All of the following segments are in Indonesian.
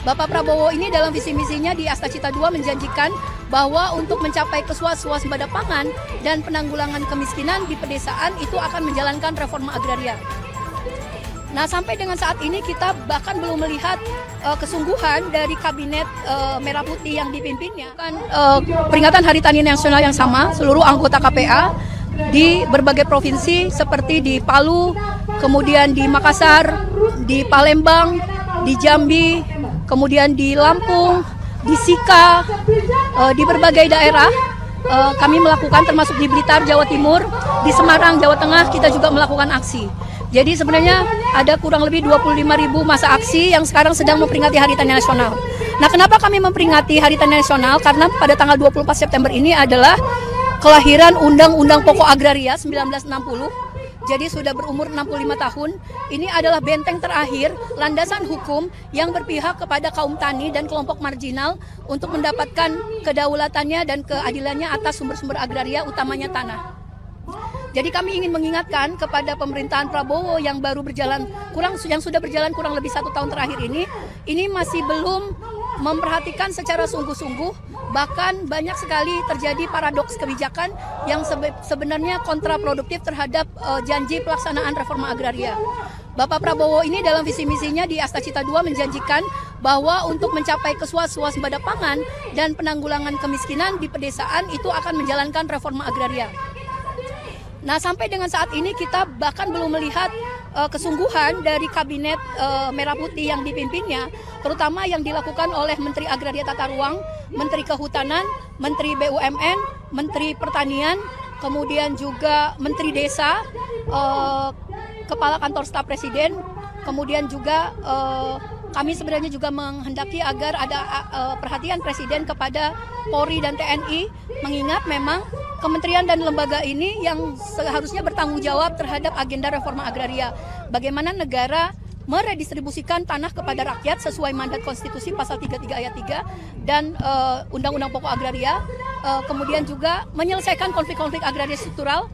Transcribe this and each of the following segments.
Bapak Prabowo ini dalam visi misinya di Astacita 2 menjanjikan bahwa untuk mencapai swasembada pangan dan penanggulangan kemiskinan di pedesaan itu akan menjalankan reforma agraria. Nah, sampai dengan saat ini kita bahkan belum melihat kesungguhan dari kabinet Merah Putih yang dipimpinnya. Peringatan Hari Tani Nasional yang sama, seluruh anggota KPA di berbagai provinsi seperti di Palu, kemudian di Makassar, di Palembang, di Jambi, kemudian di Lampung, di Sika, di berbagai daerah kami melakukan, termasuk di Blitar, Jawa Timur, di Semarang, Jawa Tengah, kita juga melakukan aksi. Jadi sebenarnya ada kurang lebih 25.000 masa aksi yang sekarang sedang memperingati Hari Tani Nasional. Nah, kenapa kami memperingati Hari Tani Nasional? Karena pada tanggal 24 September ini adalah kelahiran Undang-Undang Pokok Agraria 1960. Jadi sudah berumur 65 tahun. Ini adalah benteng terakhir, landasan hukum yang berpihak kepada kaum tani dan kelompok marginal untuk mendapatkan kedaulatannya dan keadilannya atas sumber-sumber agraria, utamanya tanah. Jadi kami ingin mengingatkan kepada pemerintahan Prabowo yang baru berjalan yang sudah berjalan kurang lebih 1 tahun terakhir ini masih belum memperhatikan secara sungguh-sungguh, bahkan banyak sekali terjadi paradoks kebijakan yang sebenarnya kontraproduktif terhadap janji pelaksanaan reforma agraria. Bapak Prabowo ini dalam visi misinya di Astacita 2 menjanjikan bahwa untuk mencapai swasembada pangan dan penanggulangan kemiskinan di pedesaan itu akan menjalankan reforma agraria. Nah, sampai dengan saat ini kita bahkan belum melihat kesungguhan dari kabinet Merah Putih yang dipimpinnya, terutama yang dilakukan oleh Menteri Agraria Tata Ruang, Menteri Kehutanan, Menteri BUMN, Menteri Pertanian, kemudian juga Menteri Desa, Kepala Kantor Staf Presiden, kemudian juga kami sebenarnya juga menghendaki agar ada perhatian Presiden kepada Polri dan TNI, mengingat memang kementerian dan lembaga ini yang seharusnya bertanggung jawab terhadap agenda reforma agraria. Bagaimana negara meredistribusikan tanah kepada rakyat sesuai mandat konstitusi pasal 33 ayat 3 dan Undang-Undang Pokok Agraria, kemudian juga menyelesaikan konflik-konflik agraria struktural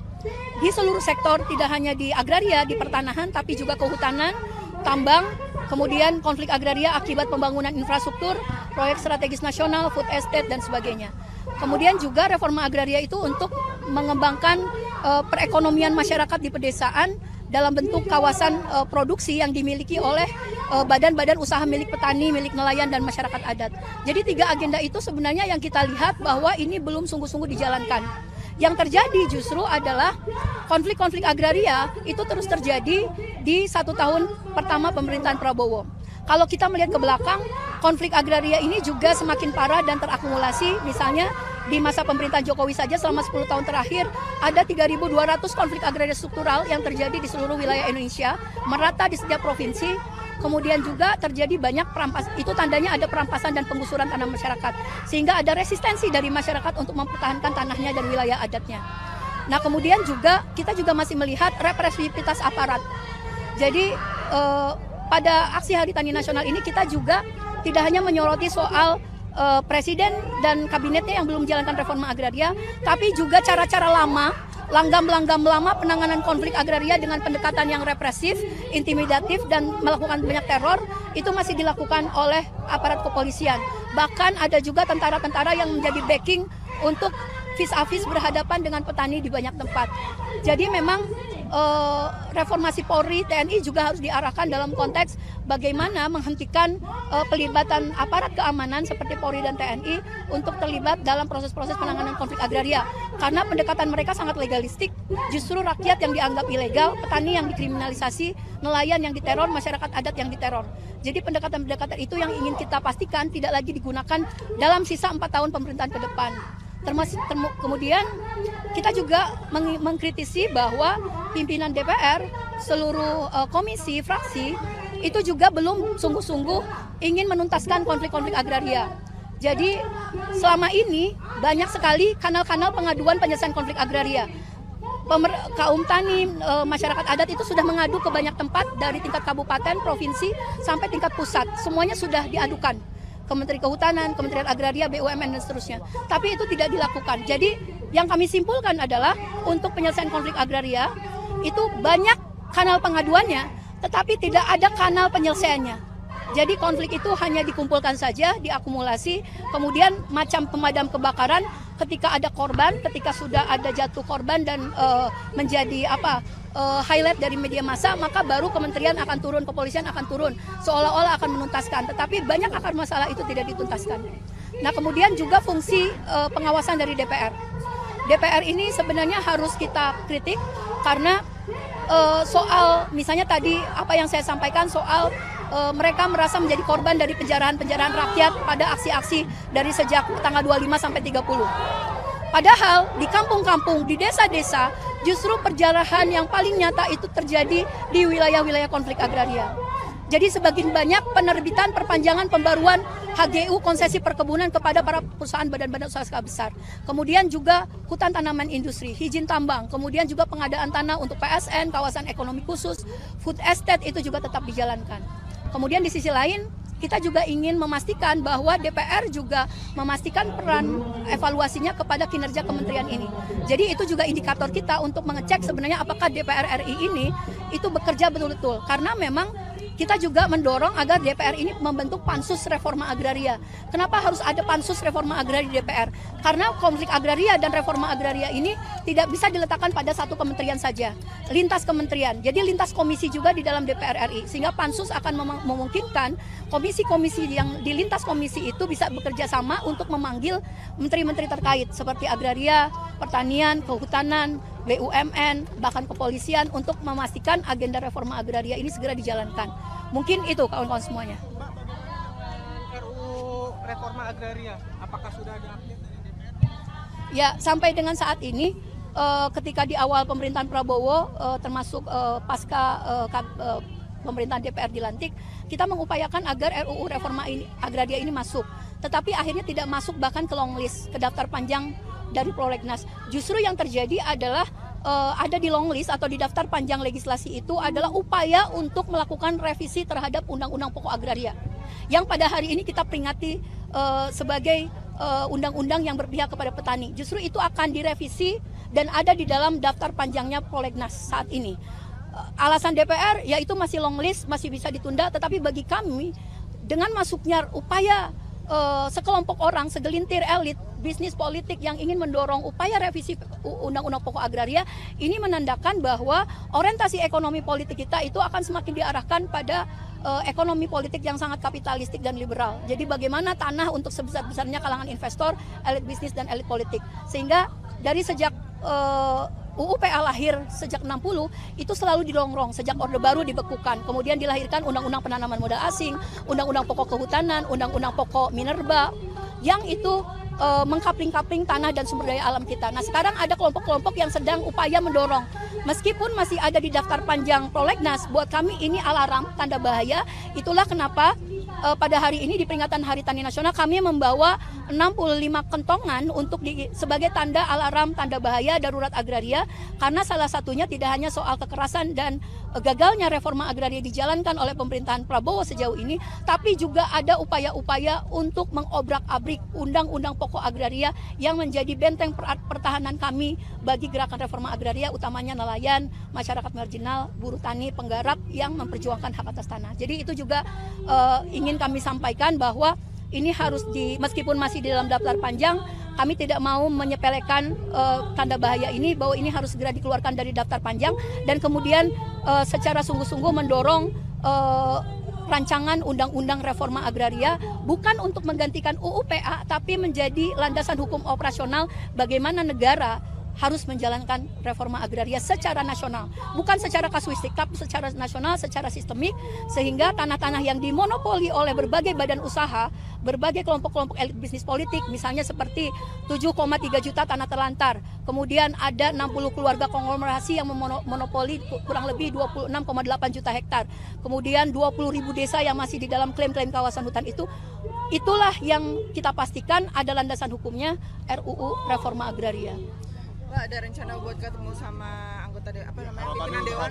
di seluruh sektor, tidak hanya di agraria, di pertanahan, tapi juga kehutanan, tambang, kemudian konflik agraria akibat pembangunan infrastruktur, proyek strategis nasional, food estate, dan sebagainya. Kemudian juga reforma agraria itu untuk mengembangkan perekonomian masyarakat di pedesaan dalam bentuk kawasan produksi yang dimiliki oleh badan-badan usaha milik petani, milik nelayan, dan masyarakat adat. Jadi 3 agenda itu sebenarnya yang kita lihat bahwa ini belum sungguh-sungguh dijalankan. Yang terjadi justru adalah konflik-konflik agraria itu terus terjadi di 1 tahun pertama pemerintahan Prabowo. Kalau kita melihat ke belakang, konflik agraria ini juga semakin parah dan terakumulasi. Misalnya di masa pemerintahan Jokowi saja selama 10 tahun terakhir ada 3.200 konflik agraria struktural yang terjadi di seluruh wilayah Indonesia, merata di setiap provinsi. Kemudian juga terjadi banyak perampasan, itu tandanya ada perampasan dan penggusuran tanah masyarakat. Sehingga ada resistensi dari masyarakat untuk mempertahankan tanahnya dan wilayah adatnya. Nah, kemudian juga kita juga masih melihat represivitas aparat. Jadi pada aksi Hari Tani Nasional ini kita juga tidak hanya menyoroti soal Presiden dan kabinetnya yang belum menjalankan reforma agraria, tapi juga cara-cara lama, langgam-langgam lama penanganan konflik agraria dengan pendekatan yang represif, intimidatif, dan melakukan banyak teror, itu masih dilakukan oleh aparat kepolisian. Bahkan ada juga tentara-tentara yang menjadi backing untuk vis-a-vis berhadapan dengan petani di banyak tempat. Jadi memang reformasi Polri, TNI juga harus diarahkan dalam konteks bagaimana menghentikan pelibatan aparat keamanan seperti Polri dan TNI untuk terlibat dalam proses-proses penanganan konflik agraria. Karena pendekatan mereka sangat legalistik, justru rakyat yang dianggap ilegal, petani yang dikriminalisasi, nelayan yang diteror, masyarakat adat yang diteror. Jadi pendekatan-pendekatan itu yang ingin kita pastikan tidak lagi digunakan dalam sisa 4 tahun pemerintahan ke depan. Kemudian kita juga mengkritisi bahwa pimpinan DPR, seluruh komisi, fraksi, itu juga belum sungguh-sungguh ingin menuntaskan konflik-konflik agraria. Jadi selama ini banyak sekali kanal-kanal pengaduan penyelesaian konflik agraria. Kaum tani, masyarakat adat itu sudah mengadu ke banyak tempat dari tingkat kabupaten, provinsi, sampai tingkat pusat. Semuanya sudah diadukan. Kementerian Kehutanan, Kementerian Agraria, BUMN, dan seterusnya. Tapi itu tidak dilakukan. Jadi yang kami simpulkan adalah untuk penyelesaian konflik agraria itu banyak kanal pengaduannya, tetapi tidak ada kanal penyelesaiannya. Jadi konflik itu hanya dikumpulkan saja, diakumulasi, kemudian macam pemadam kebakaran ketika ada korban, ketika sudah ada jatuh korban dan menjadi highlight dari media massa, maka baru kementerian akan turun, kepolisian akan turun, seolah-olah akan menuntaskan. Tetapi banyak akar masalah itu tidak dituntaskan. Nah, kemudian juga fungsi pengawasan dari DPR. DPR ini sebenarnya harus kita kritik karena soal misalnya tadi apa yang saya sampaikan soal mereka merasa menjadi korban dari penjarahan-penjarahan rakyat pada aksi-aksi dari sejak tanggal 25 sampai 30. Padahal di kampung-kampung, di desa-desa, justru penjarahan yang paling nyata itu terjadi di wilayah-wilayah konflik agraria. Jadi sebagian banyak penerbitan perpanjangan pembaruan HGU konsesi perkebunan kepada para perusahaan badan-badan usaha skala besar. Kemudian juga hutan tanaman industri, izin tambang, kemudian juga pengadaan tanah untuk PSN, kawasan ekonomi khusus, food estate itu juga tetap dijalankan. Kemudian di sisi lain kita juga ingin memastikan bahwa DPR juga memastikan peran evaluasinya kepada kinerja kementerian ini. Jadi itu juga indikator kita untuk mengecek sebenarnya apakah DPR RI ini itu bekerja betul-betul. Karena memang kita juga mendorong agar DPR ini membentuk pansus reforma agraria. Kenapa harus ada pansus reforma agraria di DPR? Karena konflik agraria dan reforma agraria ini tidak bisa diletakkan pada satu kementerian saja, lintas kementerian. Jadi lintas komisi juga di dalam DPR RI, sehingga pansus akan memungkinkan komisi-komisi yang di lintas komisi itu bisa bekerja sama untuk memanggil menteri-menteri terkait seperti agraria, pertanian, kehutanan, BUMN, bahkan kepolisian untuk memastikan agenda reforma agraria ini segera dijalankan. Mungkin itu kawan-kawan semuanya. Mbak, bagaimana RUU reforma agraria? Apakah sudah ada update dari DPR? Ya, sampai dengan saat ini ketika di awal pemerintahan Prabowo termasuk pasca pemerintahan DPR dilantik, kita mengupayakan agar RUU reforma agraria ini masuk. Tetapi akhirnya tidak masuk bahkan ke long list, ke daftar panjang dari prolegnas. Justru yang terjadi adalah ada di long list atau di daftar panjang legislasi itu adalah upaya untuk melakukan revisi terhadap Undang-Undang Pokok Agraria yang pada hari ini kita peringati sebagai undang-undang yang berpihak kepada petani. Justru itu akan direvisi dan ada di dalam daftar panjangnya prolegnas saat ini. Alasan DPR yaitu masih long list, masih bisa ditunda, tetapi bagi kami dengan masuknya upaya sekelompok orang, segelintir elit bisnis politik yang ingin mendorong upaya revisi Undang-Undang Pokok Agraria, ini menandakan bahwa orientasi ekonomi politik kita itu akan semakin diarahkan pada ekonomi politik yang sangat kapitalistik dan liberal. Jadi bagaimana tanah untuk sebesar-besarnya kalangan investor, elit bisnis dan elit politik. Sehingga dari sejak UU-PA lahir sejak 60 itu selalu dirongrong sejak Orde Baru dibekukan. Kemudian dilahirkan Undang-Undang Penanaman Modal Asing, Undang-Undang Pokok Kehutanan, Undang-Undang Pokok Minerba yang itu mengkapling-kapling tanah dan sumber daya alam kita. Nah, sekarang ada kelompok-kelompok yang sedang upaya mendorong. Meskipun masih ada di daftar panjang prolegnas, buat kami ini alarm, tanda bahaya. Itulah kenapa pada hari ini di peringatan Hari Tani Nasional kami membawa 65 kentongan untuk sebagai tanda alarm, tanda bahaya darurat agraria, karena salah satunya tidak hanya soal kekerasan dan gagalnya reforma agraria dijalankan oleh pemerintahan Prabowo sejauh ini, tapi juga ada upaya-upaya untuk mengobrak-abrik Undang-Undang Pokok Agraria yang menjadi benteng pertahanan kami bagi gerakan reforma agraria, utamanya nelayan, masyarakat marginal, buruh tani, penggarap yang memperjuangkan hak atas tanah. Jadi itu juga ingin kami sampaikan bahwa ini harus meskipun masih di dalam daftar panjang, kami tidak mau menyepelekan tanda bahaya ini, bahwa ini harus segera dikeluarkan dari daftar panjang dan kemudian secara sungguh-sungguh mendorong rancangan undang-undang reforma agraria bukan untuk menggantikan UU-PA tapi menjadi landasan hukum operasional bagaimana negara harus menjalankan reforma agraria secara nasional, bukan secara kasuistik, tapi secara nasional, secara sistemik, sehingga tanah-tanah yang dimonopoli oleh berbagai badan usaha, berbagai kelompok-kelompok elit bisnis politik, misalnya seperti 7,3 juta tanah terlantar, kemudian ada 60 keluarga konglomerasi yang memonopoli kurang lebih 26,8 juta hektar, kemudian 20.000 desa yang masih di dalam klaim-klaim kawasan hutan itu, itulah yang kita pastikan ada landasan hukumnya RUU Reforma Agraria. Mbak, ada rencana buat ketemu sama anggota pimpinan dewan?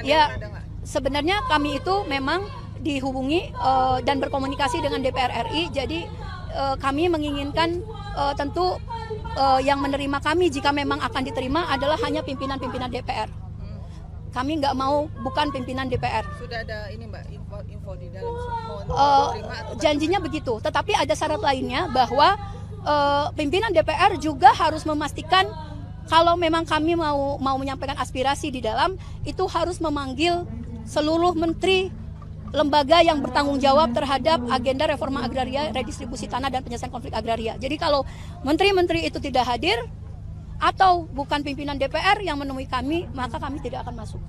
Ya, sebenarnya kami itu memang dihubungi dan berkomunikasi dengan DPR RI. Jadi kami menginginkan tentu yang menerima kami jika memang akan diterima adalah hanya pimpinan-pimpinan DPR. Kami nggak mau, bukan pimpinan DPR. Sudah ada ini Mbak info di dalam Janjinya begitu. Tetapi ada syarat lainnya bahwa pimpinan DPR juga harus memastikan kalau memang kami mau menyampaikan aspirasi di dalam, itu harus memanggil seluruh menteri lembaga yang bertanggung jawab terhadap agenda reforma agraria, redistribusi tanah dan penyelesaian konflik agraria. Jadi kalau menteri-menteri itu tidak hadir atau bukan pimpinan DPR yang menemui kami, maka kami tidak akan masuk.